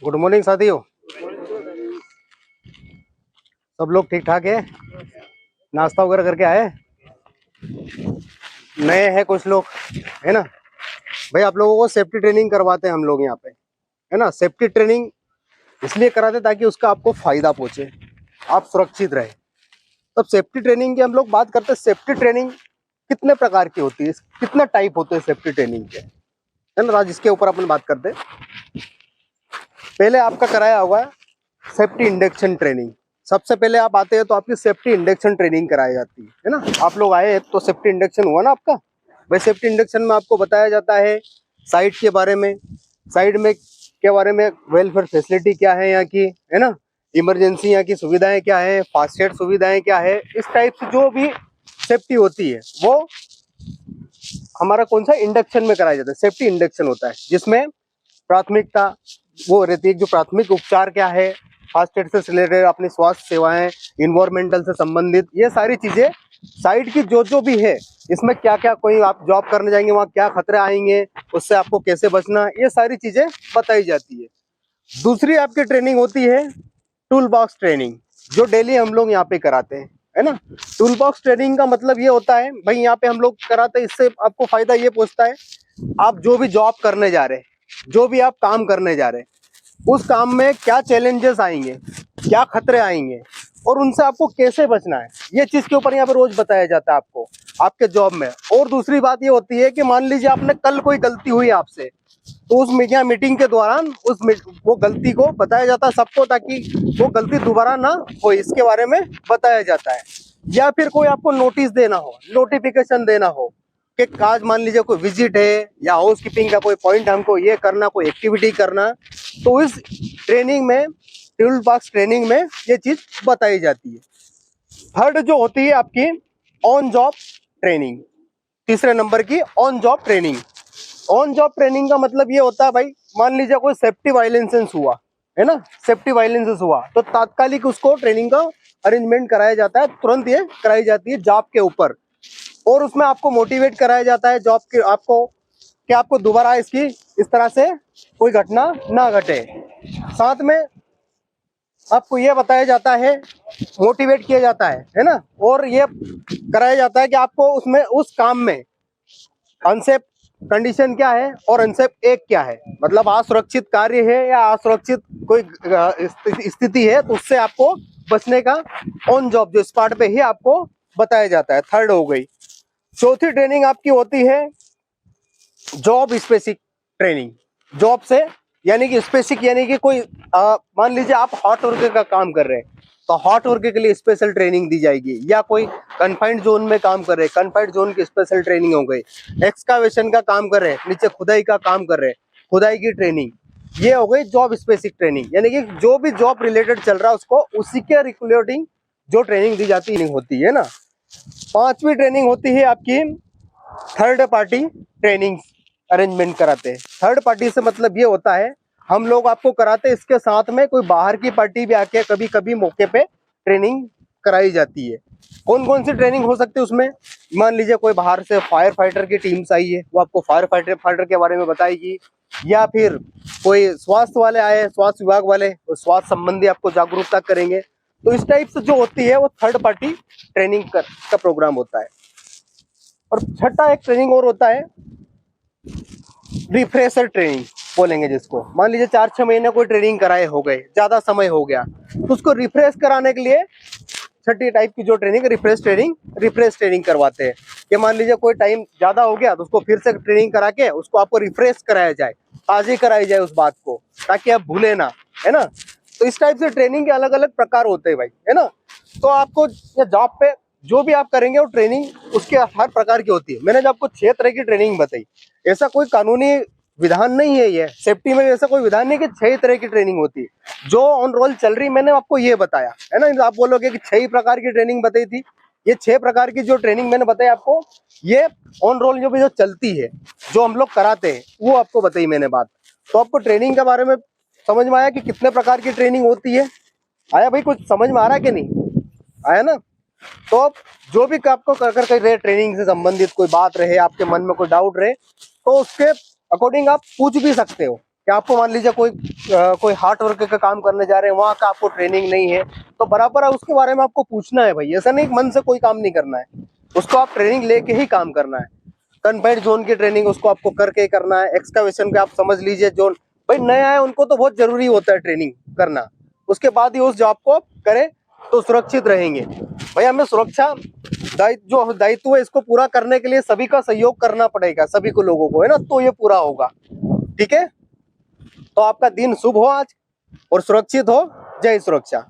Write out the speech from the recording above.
Good morning साथियों। सब लोग ठीक ठाक है? नाश्ता वगैरह करके आए? नए हैं कुछ लोग, है ना भाई। आप लोगों को सेफ्टी ट्रेनिंग करवाते हैं हम लोग यहाँ पे, है ना। सेफ्टी ट्रेनिंग इसलिए कराते हैं ताकि उसका आपको फायदा पहुंचे, आप सुरक्षित रहे। तब सेफ्टी ट्रेनिंग की हम लोग बात करते हैं। सेफ्टी ट्रेनिंग कितने प्रकार की होती है, कितने टाइप होते हैं सेफ्टी ट्रेनिंग के, है ना। आज इसके ऊपर अपन बात करते हैं। पहले आपका कराया हुआ सेफ्टी इंडक्शन ट्रेनिंग। सबसे पहले आप आते हैं तो आपकी सेफ्टी इंडक्शन ट्रेनिंग कराई जाती है ना। आप लोग आए तो सेफ्टी इंडक्शन हुआ ना आपका। भाई सेफ्टी इंडक्शन में आपको बताया जाता है साइट के बारे में, साइट में के बारे में, वेलफेयर फैसिलिटी क्या है यहाँ की, है ना। इमरजेंसी यहाँ की सुविधाएं क्या है, फास्ट एड सुविधाएं क्या है। इस टाइप से जो भी सेफ्टी होती है वो हमारा कौन सा इंडक्शन में कराया जाता है। सेफ्टी इंडक्शन होता है जिसमें प्राथमिकता वो रहती है, जो प्राथमिक उपचार क्या है, फास्ट एड से रिलेटेड अपनी स्वास्थ्य सेवाएं, इन्वायरमेंटल से संबंधित ये सारी चीजें, साइट की जो भी है, इसमें क्या क्या, कोई आप जॉब करने जाएंगे वहाँ क्या खतरे आएंगे, उससे आपको कैसे बचना, ये सारी चीजें बताई जाती है। दूसरी आपकी ट्रेनिंग होती है टूल बॉक्स ट्रेनिंग, जो डेली हम लोग यहाँ पे कराते हैं, है ना। टूल बॉक्स ट्रेनिंग का मतलब ये होता है भाई, यहाँ पे हम लोग कराते हैं, इससे आपको फायदा ये पहुंचता है, आप जो भी जॉब करने जा रहे हैं, जो भी आप काम करने जा रहे हैं, उस काम में क्या चैलेंजेस आएंगे, क्या खतरे आएंगे और उनसे आपको कैसे बचना है, ये चीज के ऊपर यहाँ पे रोज बताया जाता है आपको आपके जॉब में। और दूसरी बात ये होती है कि मान लीजिए आपने कल कोई गलती हुई आपसे, तो उस मीटिंग के दौरान वो गलती को बताया जाता है सबको, ताकि वो गलती दोबारा ना हो, इसके बारे में बताया जाता है। या फिर कोई आपको नोटिस देना हो, नोटिफिकेशन देना हो कि आज मान लीजिए कोई विजिट है या हाउस कीपिंग का कोई पॉइंट हमको ये करना, कोई एक्टिविटी करना, तो इस ट्रेनिंग में, टूल बॉक्स ट्रेनिंग में ये चीज बताई जाती है। थर्ड जो होती है आपकी ऑन जॉब ट्रेनिंग, तीसरे नंबर की on job training. On job training का मतलब ये होता है भाई, मान लीजिए कोई सेफ्टी वायलेंसेस हुआ, है ना, सेफ्टी वायलेंसेस हुआ तो तात्कालिक उसको ट्रेनिंग का अरेंजमेंट कराया जाता है, तुरंत ये कराई जाती है जॉब के ऊपर। और उसमें आपको मोटिवेट कराया जाता है जॉब के आपको, कि आपको दोबारा इसकी इस तरह से कोई घटना ना घटे। साथ में आपको ये बताया जाता है, मोटिवेट किया जाता है ना, और ये कराया जाता है कि आपको उसमें उस काम में अनसेफ कंडीशन क्या है और अनसेफ एक क्या है, मतलब असुरक्षित कार्य है या असुरक्षित कोई स्थिति है, तो उससे आपको बचने का ऑन जॉब जो स्पॉट पे ही आपको बताया जाता है। थर्ड हो गई। चौथी ट्रेनिंग आपकी होती है जॉब स्पेसिफिक ट्रेनिंग। जॉब से यानी कि स्पेसिफिक, यानी कि कोई मान लीजिए आप हॉट वर्क का काम कर रहे हैं तो हॉट वर्क के लिए स्पेशल ट्रेनिंग दी जाएगी, या कोई कन्फाइंड जोन में काम कर रहे हैं, कन्फाइंड जोन की स्पेशल ट्रेनिंग हो गई। एक्सकावेशन का काम कर रहे हैं, नीचे खुदाई का काम कर रहे हैं, खुदाई की ट्रेनिंग, ये हो गई जॉब स्पेसिफिक ट्रेनिंग। यानी कि जो भी जॉब रिलेटेड चल रहा है उसको उसी के रिलेटिंग जो ट्रेनिंग दी जाती है ना। पांचवी ट्रेनिंग होती है आपकी थर्ड पार्टी ट्रेनिंग अरेंजमेंट कराते हैं। थर्ड पार्टी से मतलब ये होता है हम लोग आपको कराते हैं, इसके साथ में कोई बाहर की पार्टी भी आके कभी कभी मौके पे ट्रेनिंग कराई जाती है। कौन कौन सी ट्रेनिंग हो सकती है उसमें, मान लीजिए कोई बाहर से फायर फाइटर की टीम्स आई है, वो आपको फायर फाइटर के बारे में बताएगी, या फिर कोई स्वास्थ्य वाले आए, स्वास्थ्य विभाग वाले, वो स्वास्थ्य संबंधी आपको जागरूकता करेंगे। तो इस टाइप से जो होती है वो थर्ड पार्टी ट्रेनिंग का प्रोग्राम होता है। और छठा एक ट्रेनिंग और होता है रिफ्रेशर ट्रेनिंग बोलेंगे जिसको। मान लीजिए 4-6 महीने कोई ट्रेनिंग कराए हो गए, ज्यादा समय हो गया, तो उसको रिफ्रेश कराने के लिए छठी टाइप की जो ट्रेनिंग रिफ्रेश ट्रेनिंग करवाते हैं। कि मान लीजिए कोई टाइम ज्यादा हो गया तो उसको फिर से ट्रेनिंग करा के उसको आपको रिफ्रेश कराया जाए, ताज़ी कराई जाए उस बात को, ताकि आप भूले ना, है ना। तो इस टाइप से ट्रेनिंग के अलग अलग प्रकार होते हैं भाई, है ना। तो आपको जॉब पे जो भी आप करेंगे वो ट्रेनिंग उसके हर प्रकार की होती है। मैंने जो आपको 6 तरह की ट्रेनिंग बताई, ऐसा कोई कानूनी विधान नहीं है, ये सेफ्टी में ऐसा कोई विधान नहीं कि 6 तरह की ट्रेनिंग होती है। जो ऑन रोल चल रही मैंने आपको ये बताया, है ना। आप बोलोगे कि 6 प्रकार की ट्रेनिंग बताई थी, ये 6 प्रकार की जो ट्रेनिंग मैंने बताई आपको, ये ऑन रोल जो भी जो चलती है, जो हम लोग कराते हैं, वो आपको बताई मैंने बात। तो आपको ट्रेनिंग के बारे में समझ में आया कि कितने प्रकार की ट्रेनिंग होती है? आया भाई, कुछ समझ में आ रहा है कि नहीं आया ना। तो अब जो भी आपको अगर कहीं ट्रेनिंग से संबंधित कोई बात रहे, आपके मन में कोई डाउट रहे, तो उसके अकॉर्डिंग आप पूछ भी सकते हो, कि आपको मान लीजिए कोई हार्ड वर्क का काम करने जा रहे हैं, वहां का आपको ट्रेनिंग नहीं है, तो बराबर है उसके बारे में आपको पूछना है भाई। ऐसा नहीं मन से कोई काम नहीं करना है, उसको आप ट्रेनिंग लेके ही काम करना है। कन्फाइंड जोन की ट्रेनिंग उसको आपको करके करना है। एक्सकवेशन के आप समझ लीजिए, जोन भाई नया है उनको तो बहुत जरूरी होता है ट्रेनिंग करना, उसके बाद ही उस जॉब को करें तो सुरक्षित रहेंगे। भाई हमें सुरक्षा दायित्व है, इसको पूरा करने के लिए सभी का सहयोग करना पड़ेगा, सभी को लोगों को, है ना, तो ये पूरा होगा। ठीक है, तो आपका दिन शुभ हो आज और सुरक्षित हो। जय सुरक्षा।